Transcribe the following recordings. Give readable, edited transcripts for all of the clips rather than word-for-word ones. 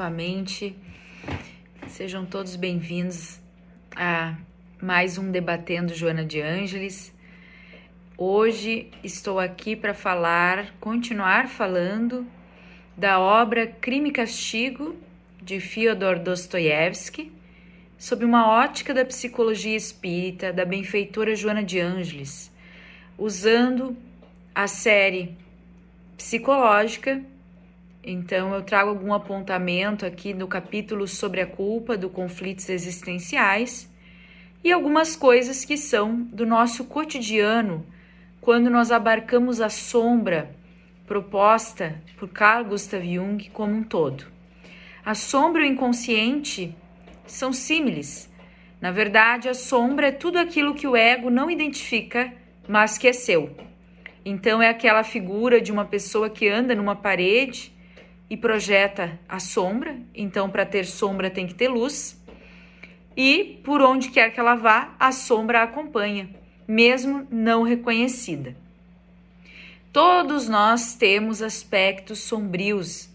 novamente. Sejam todos bem-vindos a mais um Debatendo Joana de Ângeles. Hoje estou aqui para continuar falando da obra Crime e Castigo, de Fyodor Dostoiévski, sob uma ótica da psicologia espírita da benfeitora Joana de Ângeles, usando a série psicológica. Então eu trago algum apontamento aqui no capítulo sobre a culpa, do conflitos existenciais, e algumas coisas que são do nosso cotidiano, quando nós abarcamos a sombra proposta por Carl Gustav Jung como um todo. A sombra e o inconsciente são símiles. Na verdade, a sombra é tudo aquilo que o ego não identifica, mas que é seu. Então é aquela figura de uma pessoa que anda numa parede e projeta a sombra. Então, para ter sombra tem que ter luz. E por onde quer que ela vá, a sombra a acompanha, mesmo não reconhecida. Todos nós temos aspectos sombrios.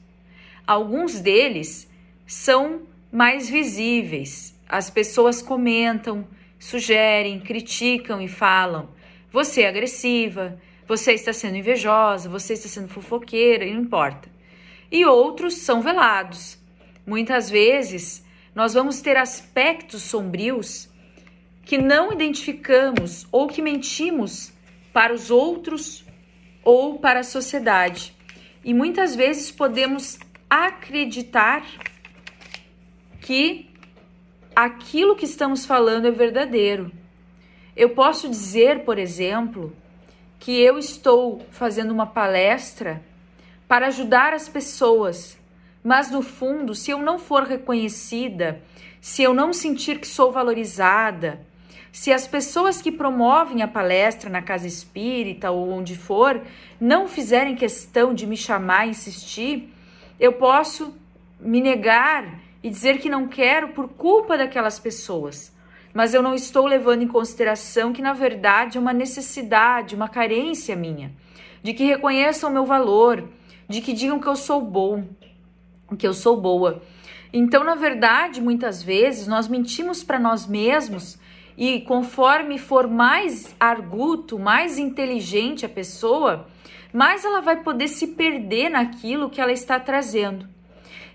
Alguns deles são mais visíveis. As pessoas comentam, sugerem, criticam e falam: você é agressiva, você está sendo invejosa, você está sendo fofoqueira, e não importa. E outros são velados. Muitas vezes nós vamos ter aspectos sombrios que não identificamos ou que mentimos para os outros ou para a sociedade. E muitas vezes podemos acreditar que aquilo que estamos falando é verdadeiro. Eu posso dizer, por exemplo, que eu estou fazendo uma palestra para ajudar as pessoas, mas no fundo, se eu não for reconhecida, se eu não sentir que sou valorizada, se as pessoas que promovem a palestra na casa espírita ou onde for, não fizerem questão de me chamar e insistir, eu posso me negar e dizer que não quero por culpa daquelas pessoas. Mas eu não estou levando em consideração que, na verdade, é uma necessidade, uma carência minha, de que reconheçam o meu valor, de que digam que eu sou bom, que eu sou boa. Então, na verdade, muitas vezes nós mentimos para nós mesmos, e conforme for mais arguto, mais inteligente a pessoa, mais ela vai poder se perder naquilo que ela está trazendo.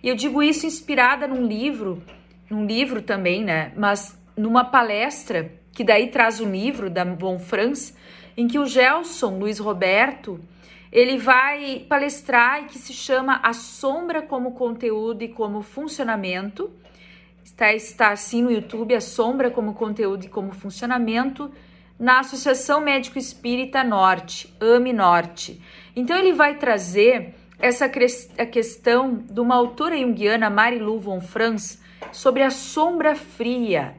E eu digo isso inspirada num livro também, né? Mas numa palestra, que daí traz o livro da Von Franz, em que o Gelson Luiz Roberto, ele vai palestrar e que se chama A Sombra como Conteúdo e como Funcionamento. Está assim no YouTube, A Sombra como Conteúdo e como Funcionamento, na Associação Médico Espírita Norte, AME Norte. Então ele vai trazer a questão de uma autora junguiana, Marilu Von Franz, sobre a sombra fria.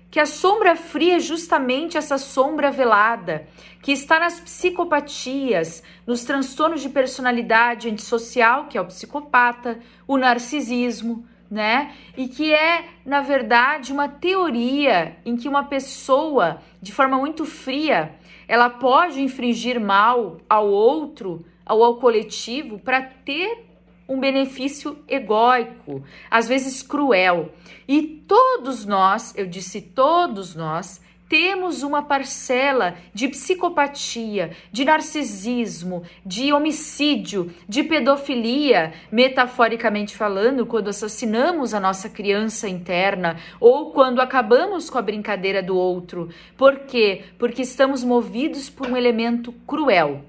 Que a sombra fria é justamente essa sombra velada, que está nas psicopatias, nos transtornos de personalidade antissocial, que é o psicopata, o narcisismo, né? E que é, na verdade, uma teoria em que uma pessoa, de forma muito fria, ela pode infligir mal ao outro, ao coletivo, para ter um benefício egóico, às vezes cruel. E todos nós, eu disse todos nós, temos uma parcela de psicopatia, de narcisismo, de homicídio, de pedofilia, metaforicamente falando, quando assassinamos a nossa criança interna ou quando acabamos com a brincadeira do outro. Por quê? Porque estamos movidos por um elemento cruel.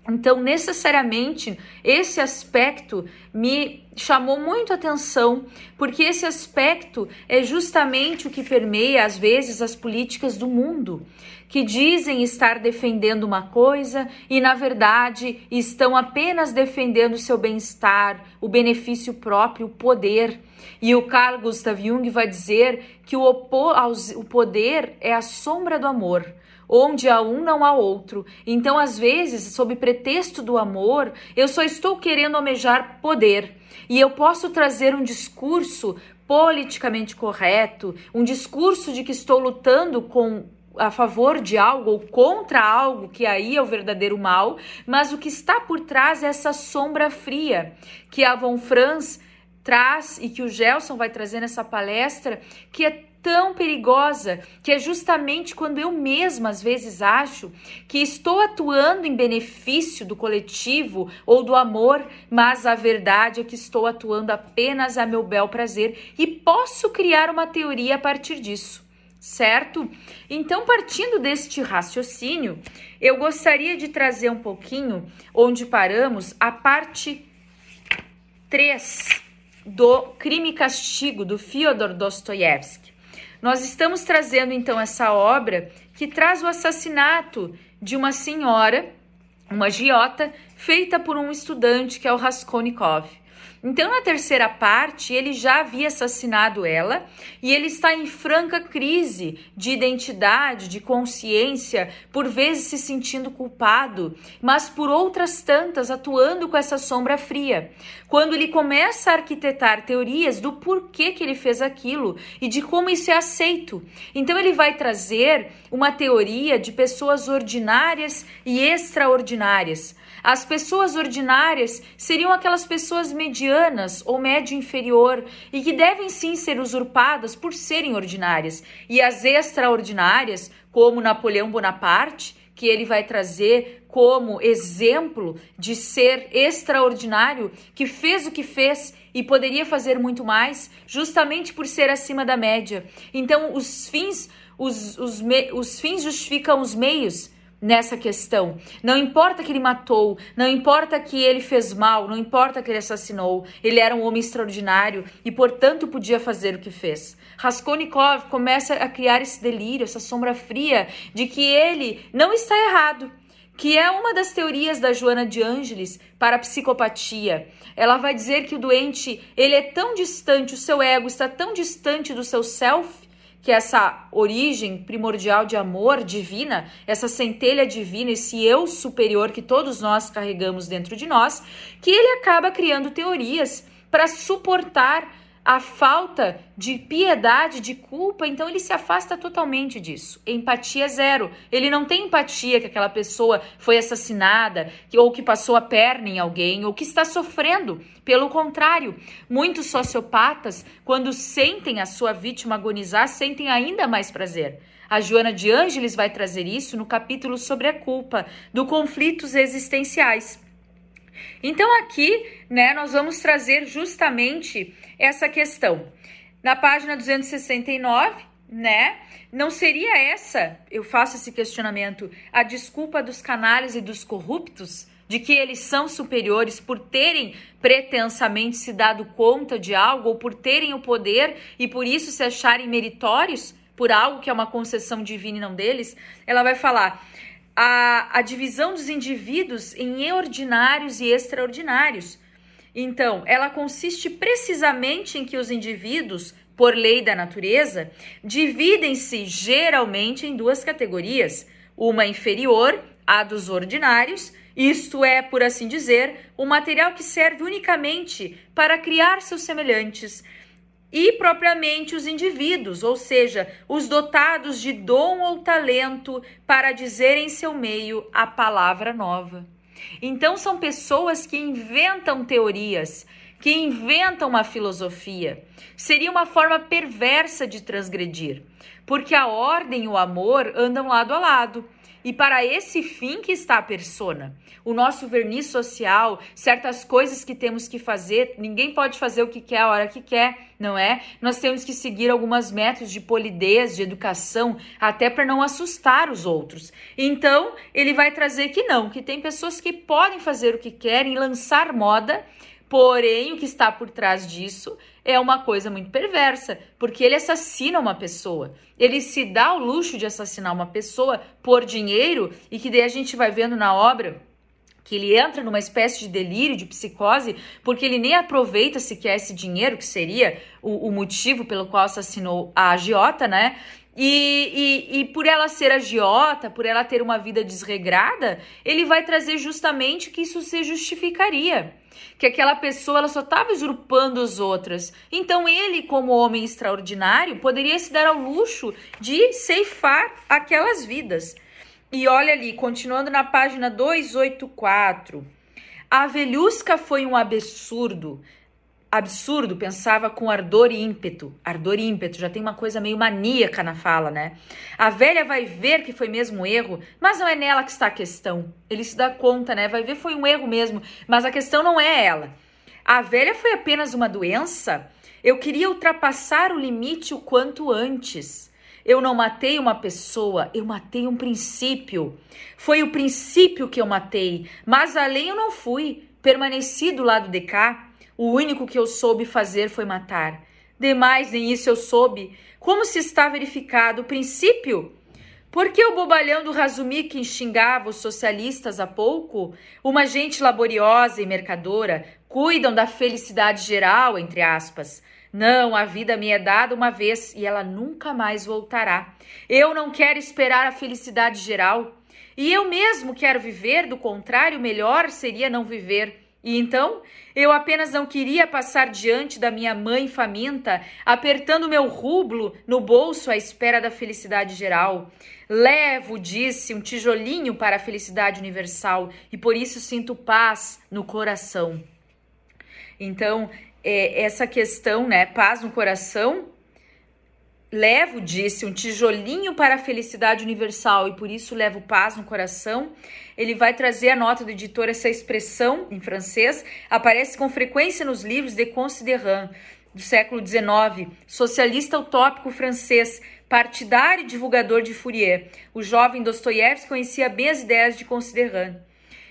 Então, necessariamente, esse aspecto me chamou muito a atenção, porque esse aspecto é justamente o que permeia, às vezes, as políticas do mundo, que dizem estar defendendo uma coisa e, na verdade, estão apenas defendendo o seu bem-estar, o benefício próprio, o poder. E o Carl Gustav Jung vai dizer que o poder é a sombra do amor. Onde há um, não há outro. Então, às vezes, sob pretexto do amor, eu só estou querendo almejar poder. E eu posso trazer um discurso politicamente correto, um discurso de que estou lutando a favor de algo ou contra algo, que aí é o verdadeiro mal, mas o que está por trás é essa sombra fria, que a Von Franz traz e que o Gelson vai trazer nessa palestra, que é tão perigosa, que é justamente quando eu mesma às vezes acho que estou atuando em benefício do coletivo ou do amor, mas a verdade é que estou atuando apenas a meu bel prazer e posso criar uma teoria a partir disso, certo? Então, partindo deste raciocínio, eu gostaria de trazer um pouquinho, onde paramos, a parte 3 do Crime e Castigo, do Fyodor Dostoiévski. Nós estamos trazendo, então, essa obra que traz o assassinato de uma senhora, uma agiota, feita por um estudante, que é o Raskolnikov. Então, na terceira parte, ele já havia assassinado ela e ele está em franca crise de identidade, de consciência, por vezes se sentindo culpado, mas por outras tantas atuando com essa sombra fria. Quando ele começa a arquitetar teorias do porquê que ele fez aquilo e de como isso é aceito. Então, ele vai trazer uma teoria de pessoas ordinárias e extraordinárias. As pessoas ordinárias seriam aquelas pessoas medianas ou médio inferior e que devem sim ser usurpadas por serem ordinárias. E as extraordinárias, como Napoleão Bonaparte, que ele vai trazer como exemplo de ser extraordinário, que fez o que fez e poderia fazer muito mais, justamente por ser acima da média. Então, os fins justificam os meios nessa questão. Não importa que ele matou, não importa que ele fez mal, não importa que ele assassinou, ele era um homem extraordinário e, portanto, podia fazer o que fez. Raskolnikov começa a criar esse delírio, essa sombra fria de que ele não está errado, que é uma das teorias da Joana de Ângeles para a psicopatia. Ela vai dizer que o doente, ele é tão distante, o seu ego está tão distante do seu self, que essa origem primordial de amor divina, essa centelha divina, esse eu superior que todos nós carregamos dentro de nós, que ele acaba criando teorias para suportar a falta de piedade, de culpa, então ele se afasta totalmente disso. Empatia zero. Ele não tem empatia que aquela pessoa foi assassinada, ou que passou a perna em alguém, ou que está sofrendo. Pelo contrário, muitos sociopatas, quando sentem a sua vítima agonizar, sentem ainda mais prazer. A Joana de Ângeles vai trazer isso no capítulo sobre a culpa, do conflitos existenciais. Então aqui, nós vamos trazer justamente essa questão. Na página 269, não seria essa, eu faço esse questionamento, a desculpa dos canalhas e dos corruptos, de que eles são superiores por terem pretensamente se dado conta de algo ou por terem o poder e por isso se acharem meritórios por algo que é uma concessão divina e não deles? Ela vai falar a divisão dos indivíduos em ordinários e extraordinários. Então, ela consiste precisamente em que os indivíduos, por lei da natureza, dividem-se geralmente em duas categorias, uma inferior, a dos ordinários, isto é, por assim dizer, um material que serve unicamente para criar seus semelhantes, e propriamente os indivíduos, ou seja, os dotados de dom ou talento para dizer em seu meio a palavra nova. Então são pessoas que inventam teorias, que inventam uma filosofia. Seria uma forma perversa de transgredir, porque a ordem e o amor andam lado a lado. E para esse fim que está a persona. O nosso verniz social, certas coisas que temos que fazer, ninguém pode fazer o que quer a hora que quer, não é? Nós temos que seguir algumas métodos de polidez, de educação, até para não assustar os outros. Então, ele vai trazer que não, que tem pessoas que podem fazer o que querem, lançar moda, porém, o que está por trás disso é uma coisa muito perversa, porque ele assassina uma pessoa. Ele se dá o luxo de assassinar uma pessoa por dinheiro e que daí a gente vai vendo na obra que ele entra numa espécie de delírio, de psicose, porque ele nem aproveita sequer esse dinheiro, que seria o motivo pelo qual assassinou a agiota, E por ela ser agiota, por ela ter uma vida desregrada, ele vai trazer justamente que isso se justificaria. Que aquela pessoa ela só estava usurpando as outras. Então ele, como homem extraordinário, poderia se dar ao luxo de ceifar aquelas vidas. E olha ali, continuando na página 284. A velhusca foi um absurdo. absurdo, pensava com ardor e ímpeto. Ardor e ímpeto, já tem uma coisa meio maníaca na fala, né? A velha vai ver que foi mesmo um erro, mas não é nela que está a questão. Ele se dá conta, né? Vai ver foi um erro mesmo, mas a questão não é ela. A velha foi apenas uma doença? Eu queria ultrapassar o limite o quanto antes. Eu não matei uma pessoa, eu matei um princípio. Foi o princípio que eu matei, mas além eu não fui. Permaneci do lado de cá. O único que eu soube fazer foi matar. Demais nem isso eu soube. Como se está verificado o princípio? Porque o bobalhão do Razumik xingava os socialistas há pouco? Uma gente laboriosa e mercadora cuidam da felicidade geral, entre aspas. Não, a vida me é dada uma vez e ela nunca mais voltará. Eu não quero esperar a felicidade geral. E eu mesmo quero viver, do contrário, melhor seria não viver. E então, eu apenas não queria passar diante da minha mãe faminta, apertando meu rublo no bolso à espera da felicidade geral. Levo, disse, um tijolinho para a felicidade universal e por isso sinto paz no coração. Então, essa questão, né, paz no coração, levo, disse, um tijolinho para a felicidade universal e por isso levo paz no coração. Ele vai trazer a nota do editor, essa expressão em francês, aparece com frequência nos livros de Considerant, do século XIX, socialista utópico francês, partidário e divulgador de Fourier. O jovem Dostoiévski conhecia bem as ideias de Considerant.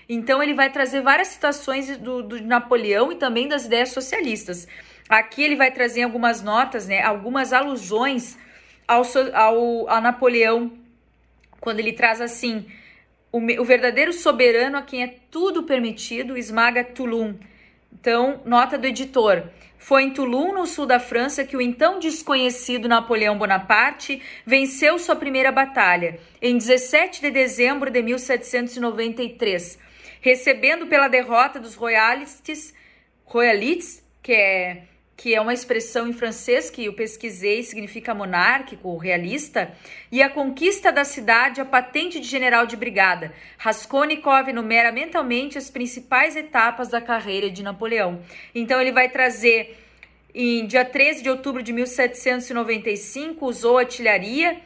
Então ele vai trazer várias citações do Napoleão e também das ideias socialistas. Aqui ele vai trazer algumas notas, né, algumas alusões ao Napoleão, quando ele traz assim: o verdadeiro soberano a quem é tudo permitido esmaga Toulon. Então, nota do editor: foi em Toulon, no sul da França, que o então desconhecido Napoleão Bonaparte venceu sua primeira batalha, em 17 de dezembro de 1793, recebendo pela derrota dos royalistes, que é uma expressão em francês que eu pesquisei, significa monárquico, realista, e a conquista da cidade, a patente de general de brigada. Raskolnikov enumera mentalmente as principais etapas da carreira de Napoleão. Então ele vai trazer, em dia 13 de outubro de 1795, usou artilharia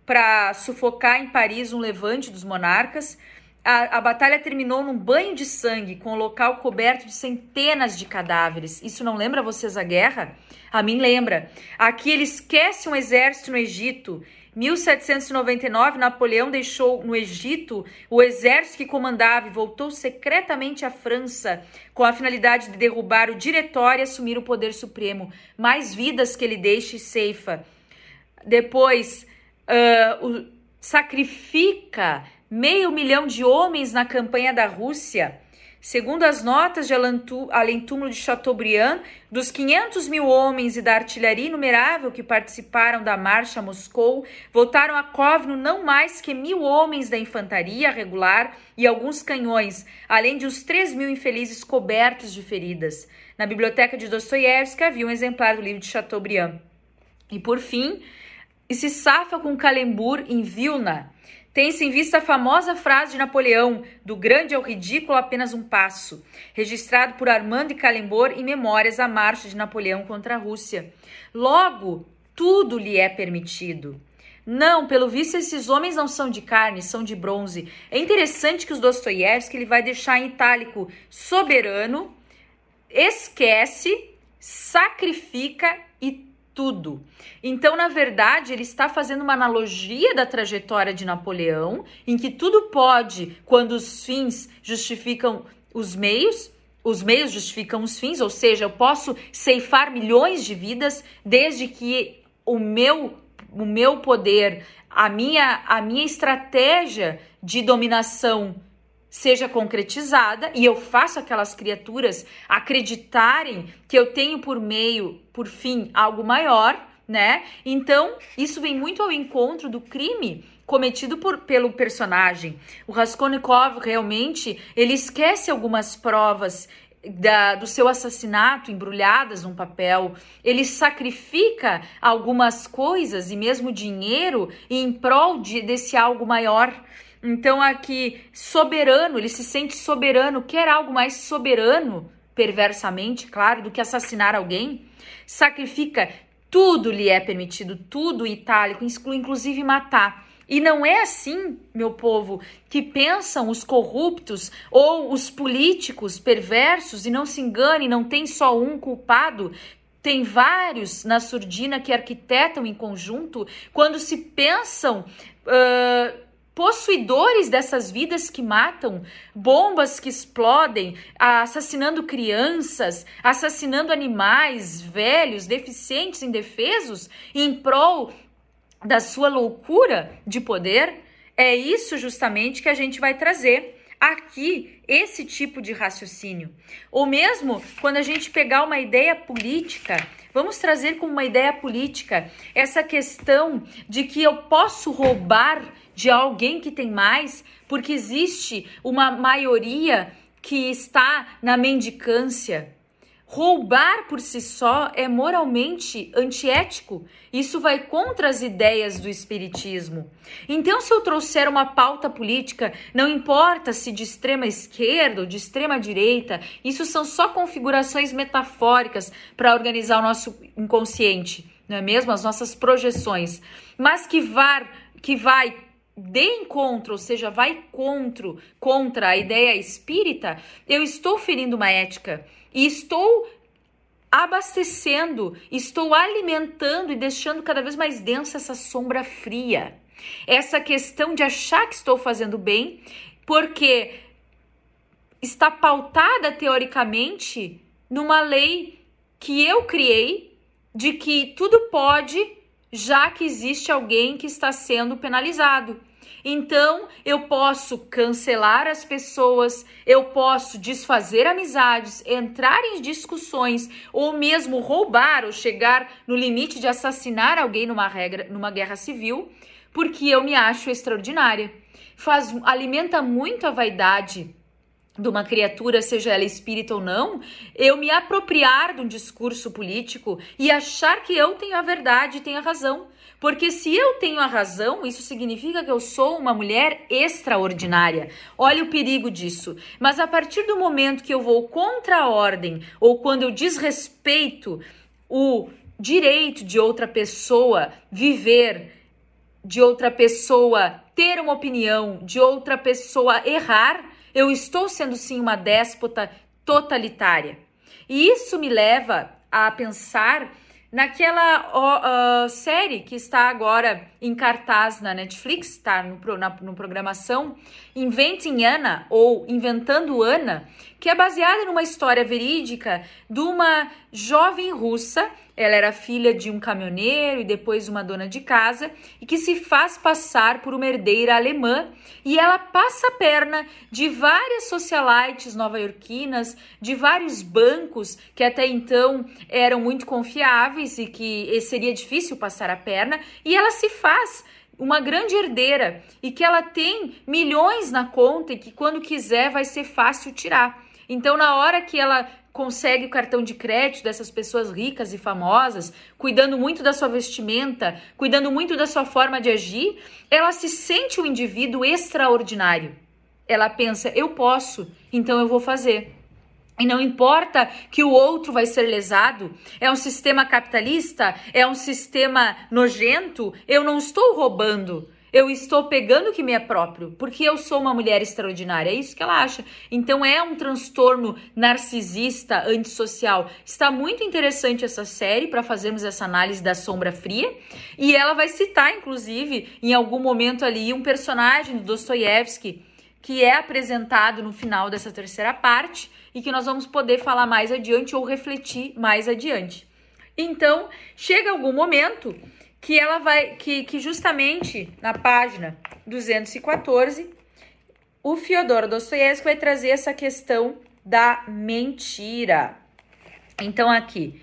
para sufocar em Paris um levante dos monarcas. A batalha terminou num banho de sangue, com o local coberto de centenas de cadáveres. Isso não lembra vocês a guerra? A mim lembra. Aqui ele esquece um exército no Egito. 1799, Napoleão deixou no Egito o exército que comandava e voltou secretamente à França com a finalidade de derrubar o diretório e assumir o poder supremo. Mais vidas que ele deixa e ceifa. Depois, sacrifica 500 mil de homens na campanha da Rússia. Segundo as notas de além-túmulo de Chateaubriand, dos 500 mil homens e da artilharia inumerável que participaram da marcha a Moscou, voltaram a Kovno não mais que 1.000 homens da infantaria regular e alguns canhões, além de uns 3.000 infelizes cobertos de feridas. Na biblioteca de Dostoiévski havia um exemplar do livro de Chateaubriand. E por fim, e se safa com Kalembur em Vilna. Tem-se em vista a famosa frase de Napoleão: do grande ao ridículo apenas um passo, registrado por Armand de Calembour em Memórias à Marcha de Napoleão contra a Rússia. Logo, tudo lhe é permitido. Não, pelo visto esses homens não são de carne, são de bronze. É interessante que os Dostoiévski ele vai deixar em itálico: soberano, esquece, sacrifica e tudo. Então, na verdade, ele está fazendo uma analogia da trajetória de Napoleão, em que tudo pode quando os fins justificam os meios justificam os fins, ou seja, eu posso ceifar milhões de vidas desde que o meu poder, a minha estratégia de dominação seja concretizada e eu faço aquelas criaturas acreditarem que eu tenho por fim, algo maior, né? Então, isso vem muito ao encontro do crime cometido pelo personagem. O Raskolnikov, realmente, ele esquece algumas provas do seu assassinato embrulhadas num papel. Ele sacrifica algumas coisas e mesmo dinheiro em prol desse algo maior. Então aqui, soberano, ele se sente soberano, quer algo mais soberano perversamente, claro, do que assassinar alguém. Sacrifica, tudo lhe é permitido, tudo itálico, inclusive matar. E não é assim, meu povo, que pensam os corruptos ou os políticos perversos, e não se engane, não tem só um culpado, tem vários na surdina que arquitetam em conjunto, quando se pensam possuidores dessas vidas que matam, bombas que explodem, assassinando crianças, assassinando animais, velhos, deficientes, indefesos, em prol da sua loucura de poder. É isso justamente que a gente vai trazer aqui, esse tipo de raciocínio. Ou mesmo quando a gente pegar uma ideia política, vamos trazer como uma ideia política essa questão de que eu posso roubar de alguém que tem mais, porque existe uma maioria que está na mendicância. Roubar por si só é moralmente antiético. Isso vai contra as ideias do espiritismo. Então, se eu trouxer uma pauta política, não importa se de extrema esquerda ou de extrema direita, isso são só configurações metafóricas para organizar o nosso inconsciente, não é mesmo? As nossas projeções. Mas que vai de encontro, ou seja, vai contra a ideia espírita, eu estou ferindo uma ética. E estou abastecendo, estou alimentando e deixando cada vez mais densa essa sombra fria. Essa questão de achar que estou fazendo bem, porque está pautada teoricamente numa lei que eu criei, de que tudo pode, já que existe alguém que está sendo penalizado. Então, eu posso cancelar as pessoas, eu posso desfazer amizades, entrar em discussões, ou mesmo roubar ou chegar no limite de assassinar alguém numa guerra civil, porque eu me acho extraordinária. Alimenta muito a vaidade de uma criatura, seja ela espírita ou não, eu me apropriar de um discurso político e achar que eu tenho a verdade e tenho a razão. Porque se eu tenho a razão, isso significa que eu sou uma mulher extraordinária. Olha o perigo disso. Mas a partir do momento que eu vou contra a ordem, ou quando eu desrespeito o direito de outra pessoa viver, de outra pessoa ter uma opinião, de outra pessoa errar, eu estou sendo sim uma déspota totalitária. E isso me leva a pensar naquela série que está agora em cartaz na Netflix, está no programação, Inventing Anna, ou Inventando Ana, que é baseada numa história verídica de uma jovem russa. Ela era filha de um caminhoneiro e depois uma dona de casa, e que se faz passar por uma herdeira alemã, e ela passa a perna de várias socialites nova-iorquinas, de vários bancos que até então eram muito confiáveis e que seria difícil passar a perna, e ela se faz uma grande herdeira e que ela tem milhões na conta e que quando quiser vai ser fácil tirar. Então, na hora que ela consegue o cartão de crédito dessas pessoas ricas e famosas, cuidando muito da sua vestimenta, cuidando muito da sua forma de agir, ela se sente um indivíduo extraordinário. Ela pensa, eu posso, então eu vou fazer. E não importa que o outro vai ser lesado, é um sistema capitalista, é um sistema nojento, eu não estou roubando. Eu estou pegando o que me é próprio, porque eu sou uma mulher extraordinária. É isso que ela acha. Então é um transtorno narcisista, antissocial. Está muito interessante essa série para fazermos essa análise da sombra fria. E ela vai citar, inclusive, em algum momento ali, um personagem do Dostoiévski, que é apresentado no final dessa terceira parte e que nós vamos poder falar mais adiante ou refletir mais adiante. Então, chega algum momento que ela vai, que justamente na página 214, o Fyodor Dostoiévski vai trazer essa questão da mentira. Então aqui,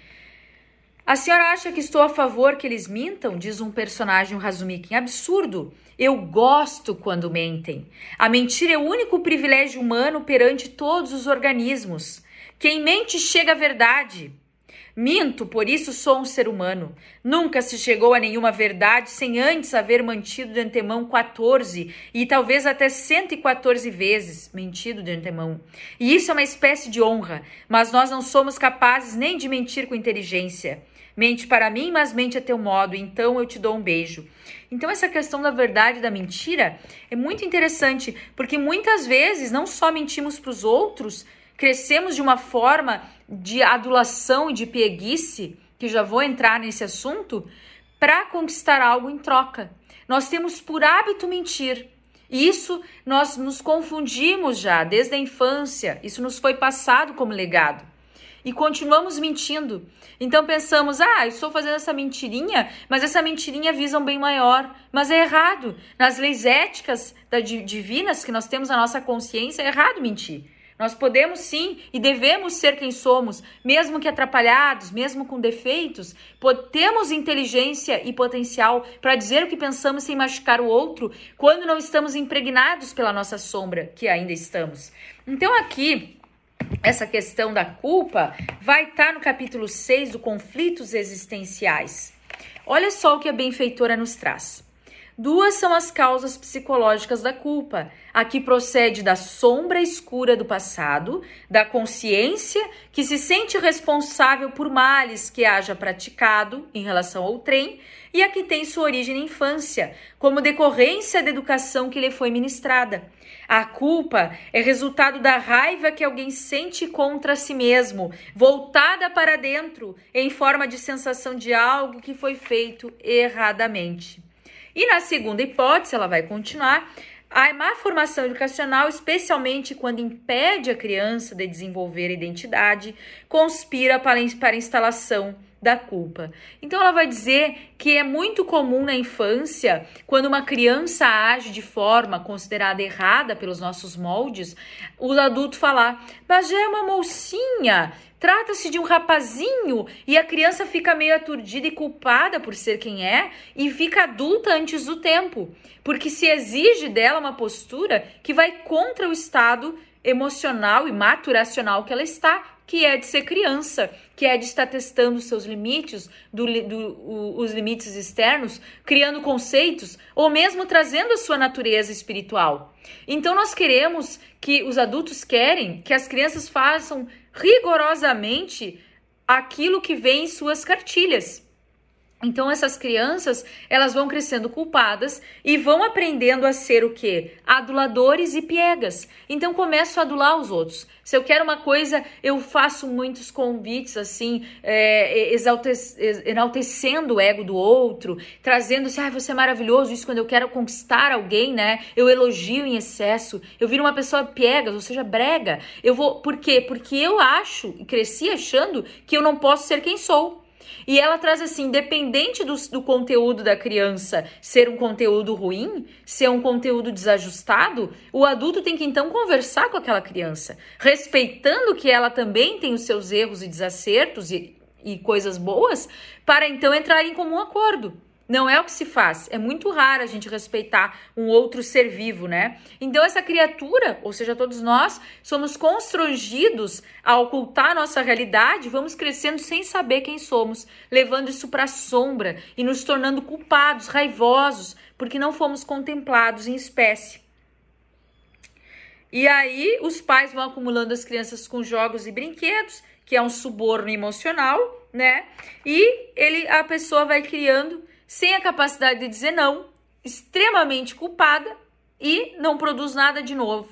a senhora acha que estou a favor que eles mintam? Diz um personagem, o Razumikin. Absurdo! Eu gosto quando mentem. A mentira é o único privilégio humano perante todos os organismos. Quem mente chega à verdade. Minto, por isso sou um ser humano. Nunca se chegou a nenhuma verdade sem antes haver mantido de antemão 14 e talvez até 114 vezes mentido de antemão. E isso é uma espécie de honra, mas nós não somos capazes nem de mentir com inteligência. Mente para mim, mas mente a teu modo, então eu te dou um beijo. Então essa questão da verdade e da mentira é muito interessante, porque muitas vezes não só mentimos para os outros, crescemos de uma forma de adulação e de pieguice, que já vou entrar nesse assunto, para conquistar algo em troca. Nós temos por hábito mentir. E isso nós nos confundimos já desde a infância. Isso nos foi passado como legado. E continuamos mentindo. Então pensamos, eu estou fazendo essa mentirinha, mas essa mentirinha visa um bem maior. Mas é errado. Nas leis éticas divinas que nós temos na nossa consciência, é errado mentir. Nós podemos sim e devemos ser quem somos, mesmo que atrapalhados, mesmo com defeitos. Temos inteligência e potencial para dizer o que pensamos sem machucar o outro, quando não estamos impregnados pela nossa sombra, que ainda estamos. Então aqui, essa questão da culpa vai estar no capítulo 6 do Conflitos Existenciais. Olha só o que a benfeitora nos traz. 2 são as causas psicológicas da culpa. A que procede da sombra escura do passado, da consciência que se sente responsável por males que haja praticado em relação ao trem, e a que tem sua origem na infância, como decorrência da educação que lhe foi ministrada. A culpa é resultado da raiva que alguém sente contra si mesmo, voltada para dentro, em forma de sensação de algo que foi feito erradamente. E na segunda hipótese, ela vai continuar, a má formação educacional, especialmente quando impede a criança de desenvolver a identidade, conspira para a instalação da culpa. Então ela vai dizer que é muito comum na infância, quando uma criança age de forma considerada errada pelos nossos moldes, o adulto falar, mas já é uma mocinha, trata-se de um rapazinho, e a criança fica meio aturdida e culpada por ser quem é e fica adulta antes do tempo, porque se exige dela uma postura que vai contra o estado emocional e maturacional que ela está, que é de ser criança, que é de estar testando os seus limites, os limites externos, criando conceitos, ou mesmo trazendo a sua natureza espiritual. Então nós queremos que, os adultos querem que as crianças façam rigorosamente aquilo que vem em suas cartilhas. Então essas crianças, elas vão crescendo culpadas e vão aprendendo a ser o quê? Aduladores e piegas. Então começo a adular os outros. Se eu quero uma coisa, eu faço muitos convites assim, enaltecendo o ego do outro, trazendo assim, você é maravilhoso, isso quando eu quero conquistar alguém, né? Eu elogio em excesso, eu viro uma pessoa piegas, ou seja, brega. Por quê? Porque eu acho, e cresci achando que eu não posso ser quem sou. E ela traz assim, independente do conteúdo da criança ser um conteúdo ruim, ser um conteúdo desajustado, o adulto tem que então conversar com aquela criança, respeitando que ela também tem os seus erros e desacertos e coisas boas, para então entrar em comum acordo. Não é o que se faz, é muito raro a gente respeitar um outro ser vivo, né? Então essa criatura, ou seja, todos nós, somos constrangidos a ocultar a nossa realidade, vamos crescendo sem saber quem somos, levando isso para a sombra e nos tornando culpados, raivosos, porque não fomos contemplados em espécie. E aí os pais vão acumulando as crianças com jogos e brinquedos, que é um suborno emocional, né? E a pessoa vai criando sem a capacidade de dizer não, extremamente culpada e não produz nada de novo,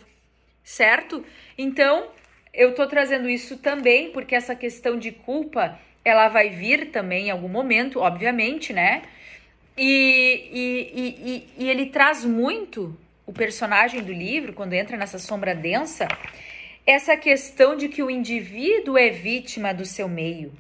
certo? Então, eu tô trazendo isso também porque essa questão de culpa, ela vai vir também em algum momento, obviamente, né? E ele traz muito, o personagem do livro, quando entra nessa sombra densa, essa questão de que o indivíduo é vítima do seu meio.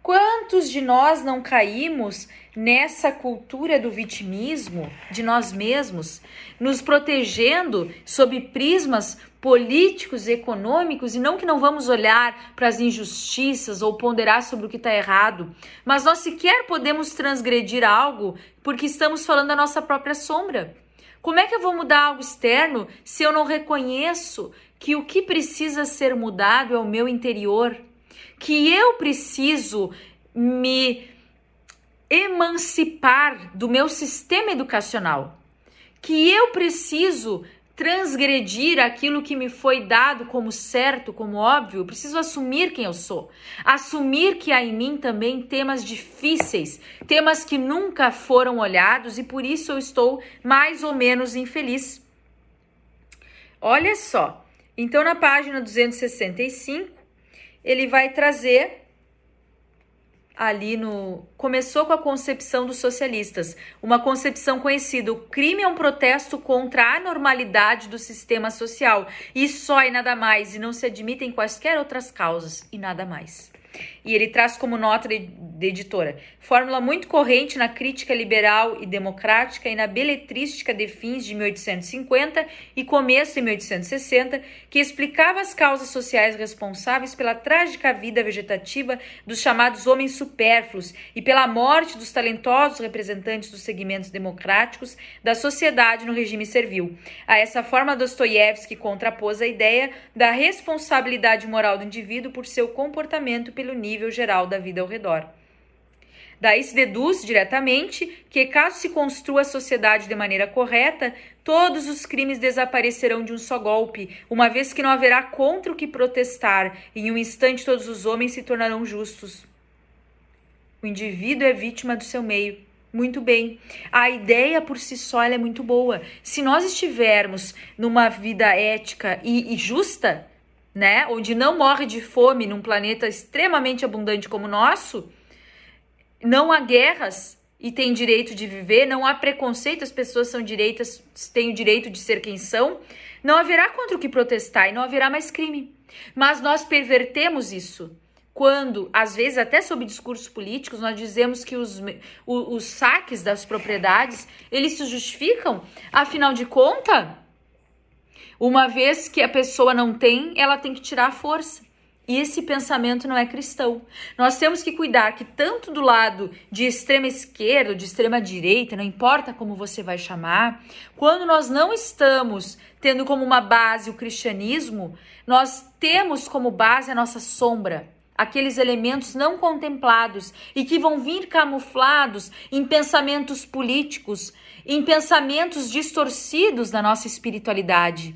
Quantos de nós não caímos nessa cultura do vitimismo de nós mesmos, nos protegendo sob prismas políticos e econômicos, e não que não vamos olhar para as injustiças ou ponderar sobre o que está errado, mas nós sequer podemos transgredir algo porque estamos falando da nossa própria sombra. Como é que eu vou mudar algo externo se eu não reconheço que o que precisa ser mudado é o meu interior? que eu preciso me emancipar do meu sistema educacional, que eu preciso transgredir aquilo que me foi dado como certo, como óbvio. Eu preciso assumir quem eu sou, assumir que há em mim também temas difíceis, temas que nunca foram olhados e por isso eu estou mais ou menos infeliz. Olha só, então na página 265, ele vai trazer ali começou com a concepção dos socialistas, uma concepção conhecida: o crime é um protesto contra a anormalidade do sistema social, e só e nada mais, e não se admitem quaisquer outras causas, e nada mais. E ele traz como nota de editora: fórmula muito corrente na crítica liberal e democrática e na beletrística de fins de 1850 e começo de 1860, que explicava as causas sociais responsáveis pela trágica vida vegetativa dos chamados homens supérfluos e pela morte dos talentosos representantes dos segmentos democráticos da sociedade no regime servil. A essa forma, Dostoiévski contrapôs a ideia da responsabilidade moral do indivíduo por seu comportamento pelo nível geral da vida ao redor. Daí se deduz diretamente que, caso se construa a sociedade de maneira correta, todos os crimes desaparecerão de um só golpe, uma vez que não haverá contra o que protestar, e em um instante todos os homens se tornarão justos. O indivíduo é vítima do seu meio. Muito bem. A ideia por si só ela é muito boa. Se nós estivermos numa vida ética e justa, né, onde não morre de fome num planeta extremamente abundante como o nosso, não há guerras e tem direito de viver, não há preconceito, as pessoas têm o direito de ser quem são, não haverá contra o que protestar e não haverá mais crime. Mas nós pervertemos isso quando, às vezes, até sob discursos políticos, nós dizemos que os saques das propriedades, eles se justificam, afinal de contas, uma vez que a pessoa não tem, ela tem que tirar a força. E esse pensamento não é cristão. Nós temos que cuidar que tanto do lado de extrema esquerda, de extrema direita, não importa como você vai chamar, quando nós não estamos tendo como uma base o cristianismo, nós temos como base a nossa sombra, aqueles elementos não contemplados e que vão vir camuflados em pensamentos políticos, em pensamentos distorcidos da nossa espiritualidade.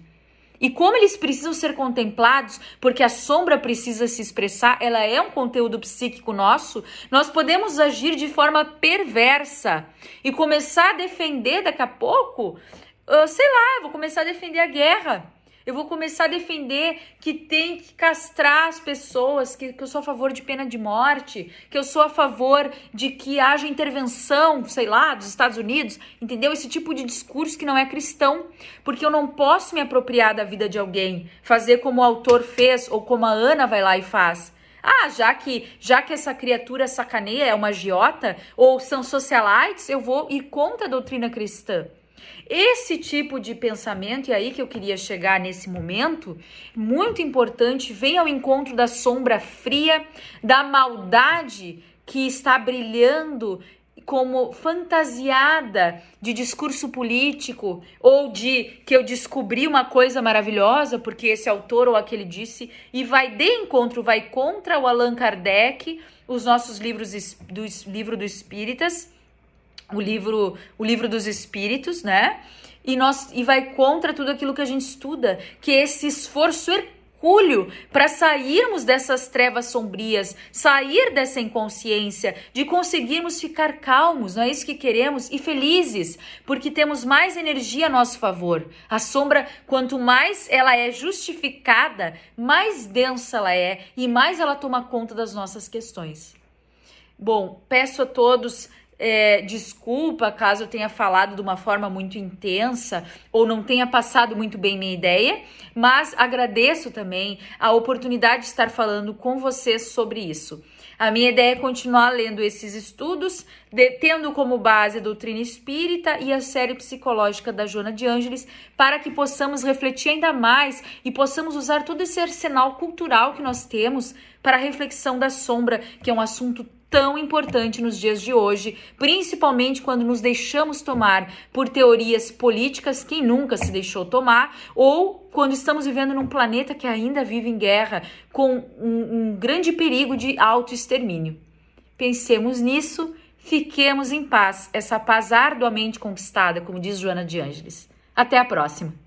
E como eles precisam ser contemplados, porque a sombra precisa se expressar, ela é um conteúdo psíquico nosso, nós podemos agir de forma perversa e começar a defender daqui a pouco, eu vou começar a defender a guerra. Eu vou começar a defender que tem que castrar as pessoas, que eu sou a favor de pena de morte, que eu sou a favor de que haja intervenção, dos Estados Unidos, entendeu? Esse tipo de discurso que não é cristão, porque eu não posso me apropriar da vida de alguém, fazer como o autor fez ou como a Ana vai lá e faz. Já que essa criatura sacaneia, é uma agiota, ou são socialites, eu vou ir contra a doutrina cristã. Esse tipo de pensamento, e aí que eu queria chegar nesse momento, muito importante, vem ao encontro da sombra fria, da maldade que está brilhando como fantasiada de discurso político, ou de que eu descobri uma coisa maravilhosa porque esse autor ou aquele disse, e vai contra o Allan Kardec, os nossos livros do livro dos Espíritas, o livro dos Espíritos, né? E vai contra tudo aquilo que a gente estuda, que é esse esforço hercúleo para sairmos dessas trevas sombrias, sair dessa inconsciência, de conseguirmos ficar calmos, não é isso que queremos, e felizes, porque temos mais energia a nosso favor. A sombra, quanto mais ela é justificada, mais densa ela é e mais ela toma conta das nossas questões. Bom, peço a todos desculpa caso eu tenha falado de uma forma muito intensa ou não tenha passado muito bem minha ideia, mas agradeço também a oportunidade de estar falando com vocês sobre isso. A minha ideia é continuar lendo esses estudos, tendo como base a doutrina espírita e a série psicológica da Joana de Ângeles, para que possamos refletir ainda mais e possamos usar todo esse arsenal cultural que nós temos para a reflexão da sombra, que é um assunto tão importante nos dias de hoje, principalmente quando nos deixamos tomar por teorias políticas, quem nunca se deixou tomar, ou quando estamos vivendo num planeta que ainda vive em guerra, com um grande perigo de autoextermínio. Pensemos nisso, fiquemos em paz, essa paz arduamente conquistada, como diz Joana de Ângeles. Até a próxima!